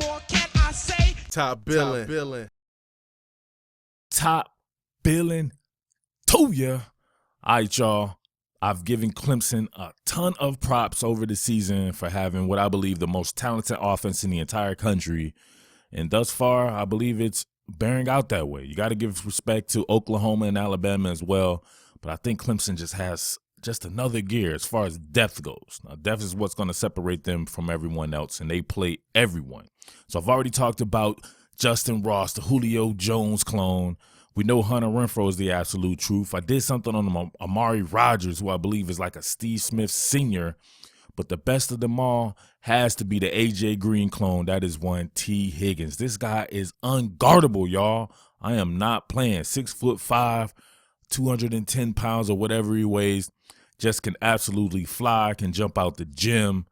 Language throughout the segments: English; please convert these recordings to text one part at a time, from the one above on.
more can I say? Top billing. Top billing to ya. All right, y'all. I've given Clemson a ton of props over the season for having what I believe the most talented offense in the entire country. And thus far, I believe it's bearing out that way. You got to give respect to Oklahoma and Alabama as well. But I think Clemson just has just another gear as far as depth goes. Now, depth is what's going to separate them from everyone else, and they play everyone. So I've already talked about Justin Ross, the Julio Jones clone. We know Hunter Renfrow is the absolute truth. I did something on Amari Rodgers, who I believe is like a Steve Smith senior. But the best of them all has to be the A.J. Green clone. That is one, Tee Higgins. This guy is unguardable, y'all. I am not playing. 6'5", 210 pounds or whatever he weighs. Just can absolutely fly, can jump out the gym,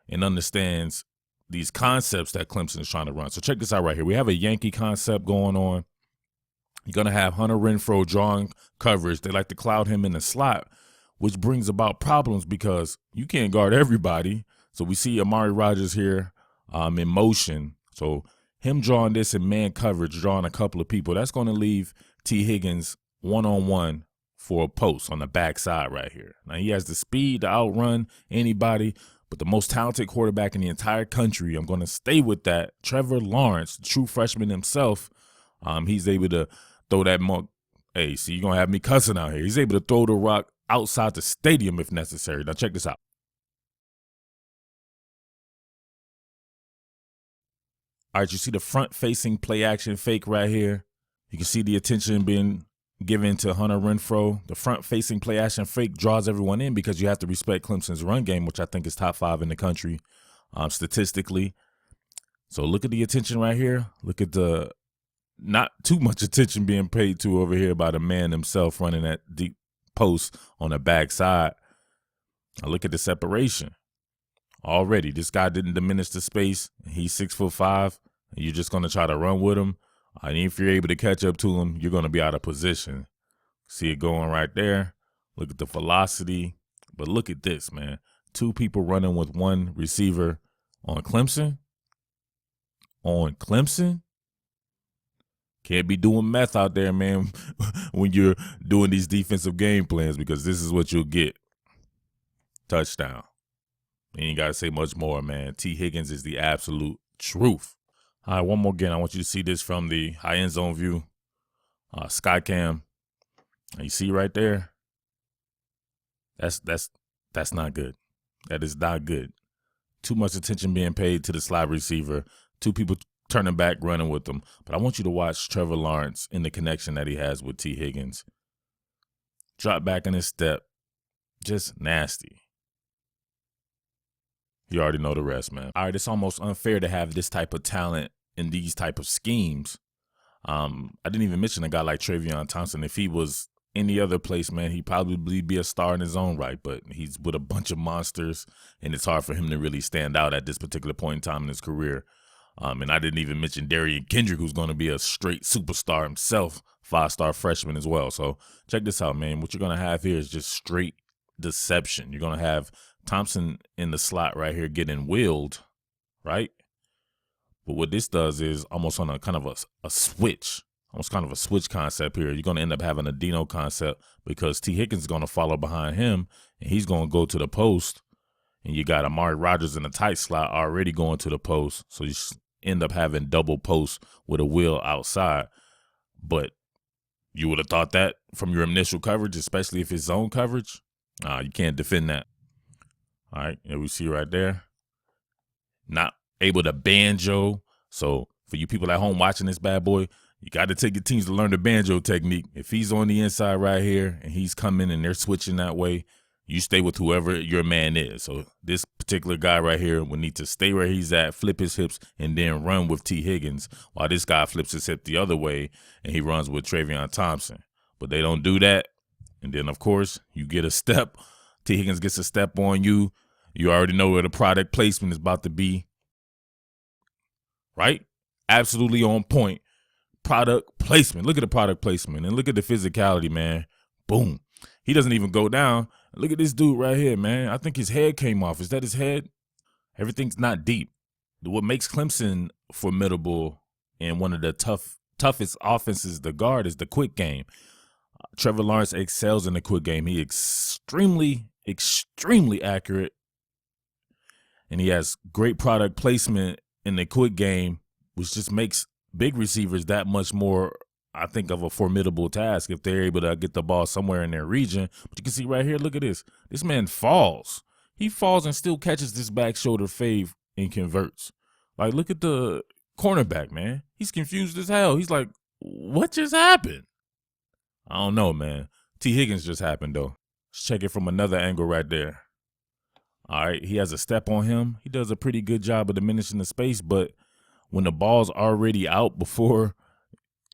and understands these concepts that Clemson is trying to run. So check this out right here. We have a Yankee concept going on. You're going to have Hunter Renfrow drawing coverage. They like to cloud him in the slot, which brings about problems because you can't guard everybody. So we see Amari Rodgers here in motion. So him drawing this in man coverage, drawing a couple of people, that's going to leave Tee Higgins one-on-one for a post on the backside right here. Now, he has the speed to outrun anybody, but the most talented quarterback in the entire country, I'm going to stay with that, Trevor Lawrence, the true freshman himself, he's able to throw that hey, see, you're going to have me cussing out here. He's able to throw the rock outside the stadium if necessary. Now, check this out. All right, you see the front-facing play-action fake right here. You can see the attention being given to Hunter Renfrow. The front-facing play-action fake draws everyone in because you have to respect Clemson's run game, which I think is top 5 in the country statistically. So look at the attention right here. Look at the not too much attention being paid to over here by the man himself running that deep post on the backside. Now look at the separation. Already, this guy didn't diminish the space. He's 6'5", and you're just going to try to run with him. And if you're able to catch up to him, you're going to be out of position. See it going right there. Look at the velocity. But look at this, man. 2 people running with 1 receiver on Clemson. On Clemson. Can't be doing meth out there, man, when you're doing these defensive game plans, because this is what you'll get. Touchdown. You ain't got to say much more, man. Tee Higgins is the absolute truth. All right, one more again. I want you to see this from the high end zone view, Skycam. You see right there? That's not good. That is not good. Too much attention being paid to the slot receiver. 2 people turning back, running with them. But I want you to watch Trevor Lawrence in the connection that he has with Tee Higgins. Drop back in his step. Just nasty. You already know the rest, man. All right, it's almost unfair to have this type of talent in these type of schemes. I didn't even mention a guy like Travion Thompson. If he was any other place, man, he'd probably be a star in his own right. But he's with a bunch of monsters, and it's hard for him to really stand out at this particular point in time in his career. And I didn't even mention Darian Kendrick, who's going to be a straight superstar himself, 5-star freshman as well. So check this out, man. What you're going to have here is just straight deception. You're going to have Thompson in the slot right here getting wheeled, right? But what this does is almost on a kind of a switch, almost kind of a switch concept here. You're going to end up having a Dino concept because Tee Higgins is going to follow behind him, and he's going to go to the post. And you got Amari Rodgers in the tight slot already going to the post. So you end up having double posts with a wheel outside. But you would have thought that from your initial coverage, especially if it's zone coverage. You can't defend that. All right, and we see right there. Not able to banjo. So for you people at home watching this bad boy, you got to take your teams to learn the banjo technique. If he's on the inside right here and he's coming and they're switching that way, you stay with whoever your man is. So this particular guy right here would need to stay where he's at, flip his hips, and then run with Tee Higgins, while this guy flips his hip the other way and he runs with Travion Thompson. But they don't do that. And then, of course, you get a step. Tee Higgins gets a step on you. You already know where the product placement is about to be. Right? Absolutely on point. Product placement. Look at the product placement. And look at the physicality, man. Boom. He doesn't even go down. Look at this dude right here, man. I think his head came off. Is that his head? Everything's not deep. what makes Clemson formidable and one of the toughest offenses to guard is the quick game. Trevor Lawrence excels in the quick game. He extremely accurate, and he has great product placement in the quick game, which just makes big receivers that much more, I think, of a formidable task if they're able to get the ball somewhere in their region. But you can see right here, look at this. This man falls. He falls and still catches this back shoulder fade and converts. Like, look at the cornerback, man. He's confused as hell. He's like, what just happened? I don't know, man. Tee Higgins just happened, though. Let's check it from another angle right there. All right, he has a step on him. He does a pretty good job of diminishing the space, but when the ball's already out before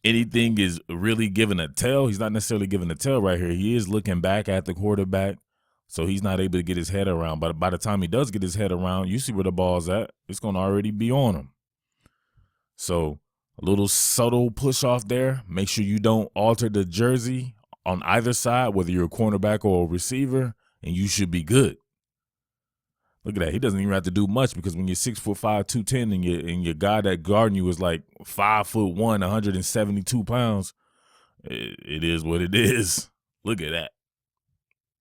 anything is really giving a tell, he's not necessarily giving a tell right here. He is looking back at the quarterback, so he's not able to get his head around. But by the time he does get his head around, you see where the ball's at. It's going to already be on him. So a little subtle push off there. Make sure you don't alter the jersey on either side, whether you're a cornerback or a receiver, and you should be good. Look at that. He doesn't even have to do much because when you're 6'5", 210, and your guy that guarding you is like 5'1", 172 pounds, it is what it is. Look at that.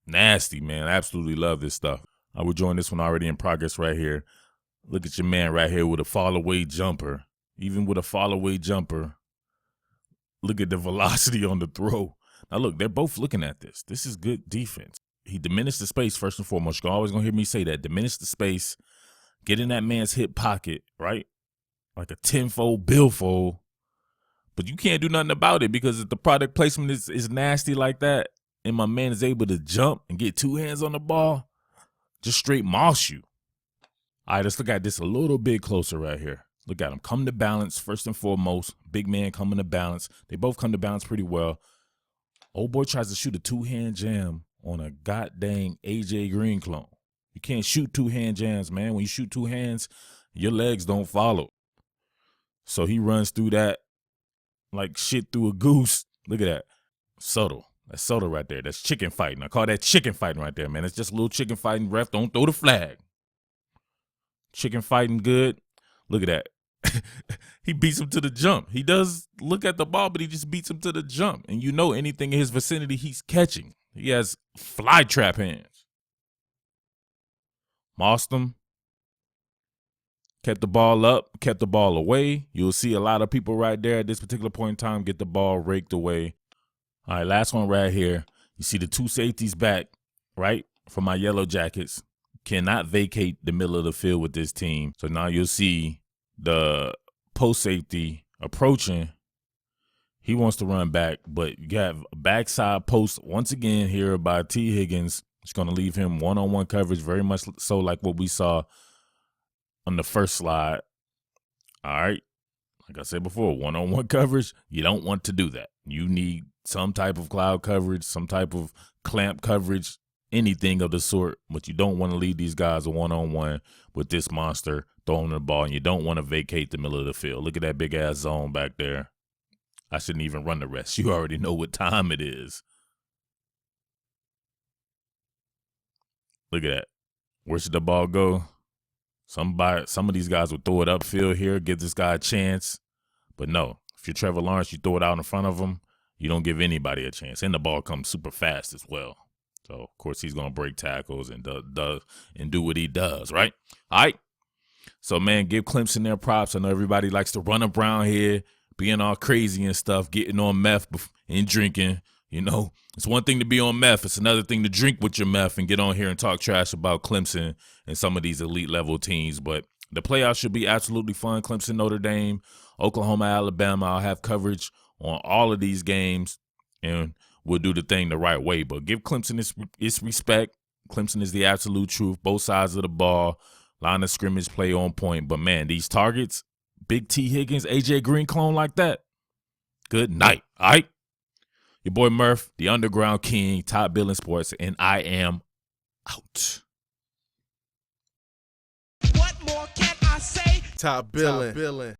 Nasty, man. I absolutely love this stuff. I would join this one already in progress right here. Look at your man right here with a fall-away jumper. Even with a fall-away jumper, look at the velocity on the throw. Now, look, they're both looking at this. This is good defense. He diminished the space first and foremost. You're always going to hear me say that. Diminish the space. Get in that man's hip pocket, right? Like a tenfold, billfold. But you can't do nothing about it because if the product placement is nasty like that and my man is able to jump and get two hands on the ball, just straight moss you. All right, let's look at this a little bit closer right here. Look at him. Come to balance first and foremost. Big man coming to balance. They both come to balance pretty well. Old boy tries to shoot a two-hand jam on a goddamn AJ Green clone. You can't shoot two-hand jams, man. When you shoot two hands, your legs don't follow. So he runs through that like shit through a goose. Look at that. Subtle. That's subtle right there. That's chicken fighting. I call that chicken fighting right there, man. It's just a little chicken fighting. Ref, don't throw the flag. Chicken fighting good. Look at that. He beats him to the jump. He does look at the ball, but he just beats him to the jump. And you know anything in his vicinity he's catching. He has fly trap hands. Mossed him. Kept the ball up, kept the ball away. You'll see a lot of people right there at this particular point in time get the ball raked away. All right, last one right here. You see the two safeties back, right, from my Yellow Jackets. Cannot vacate the middle of the field with this team. So now you'll see the post safety approaching. He wants to run back, but you have a backside post once again here by Tee Higgins. It's going to leave him one-on-one coverage, very much so like what we saw on the first slide. All right. Like I said before, one-on-one coverage, you don't want to do that. You need some type of cloud coverage, some type of clamp coverage, anything of the sort, but you don't want to leave these guys a one-on-one with this monster throwing the ball, and you don't want to vacate the middle of the field. Look at that big-ass zone back there. I shouldn't even run the rest. You already know what time it is. Look at that. Where should the ball go? Some of these guys would throw it upfield here, give this guy a chance. But no, if you're Trevor Lawrence, you throw it out in front of him, you don't give anybody a chance. And the ball comes super fast as well. So, of course, he's going to break tackles and do what he does, right? All right. So, man, give Clemson their props. I know everybody likes to run around here, being all crazy and stuff, getting on meth and drinking. You know, it's one thing to be on meth. It's another thing to drink with your meth and get on here and talk trash about Clemson and some of these elite level teams. But the playoffs should be absolutely fun. Clemson, Notre Dame, Oklahoma, Alabama. I'll have coverage on all of these games, and we'll do the thing the right way. But give Clemson its respect. Clemson is the absolute truth. Both sides of the ball, line of scrimmage play on point. But, man, these targets, big Tee Higgins, AJ Green clone like that, good night. All right? Your boy Murf, the Underground King, Top Billing Sports, and I am out. What more can I say? Top billing.